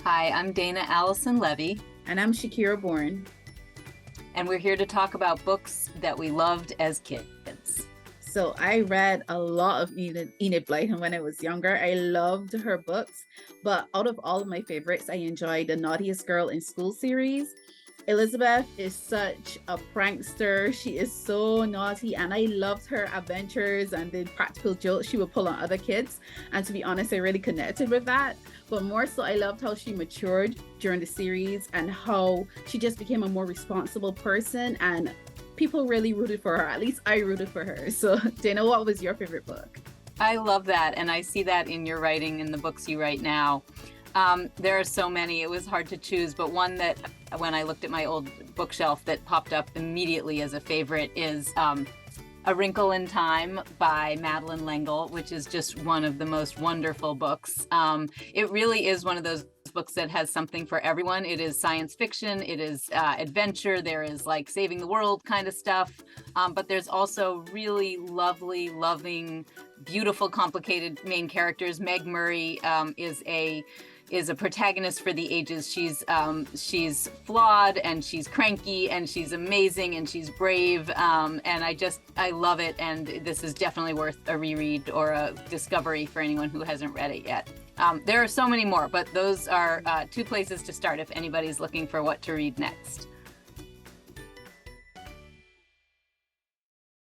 Hi, I'm Dana Alison Levy, And I'm Shakirah Bourne. and we're here to talk about books that we loved as kids. So I read a lot of Enid Blyton when I was younger. I loved her books, but out of all of my favorites, I enjoyed the Naughtiest Girl in School series. Elizabeth is such a prankster. She is so naughty, and I loved her adventures and the practical jokes she would pull on other kids. And to be honest, I really connected with that. But more so, I loved how she matured during the series and how she just became a more responsible person. And people really rooted for her. At least I rooted for her. So, Dana, what was your favorite book? I love that, and I see that in your writing in the books you write now. There are so many, it was hard to choose, but one that when I looked at my old bookshelf that popped up immediately as a favorite is A Wrinkle in Time by Madeleine L'Engle, which is just one of the most wonderful books. It really is one of those books that has something for everyone. It is science fiction, it is adventure, there is like saving the world kind of stuff, but there's also really lovely, loving, beautiful, complicated main characters. Meg Murray is a protagonist for the ages. She's flawed and she's cranky and she's amazing and she's brave, and I love it, and this is definitely worth a reread or a discovery for anyone who hasn't read it yet. There are so many more, but those are two places to start if anybody's looking for what to read next.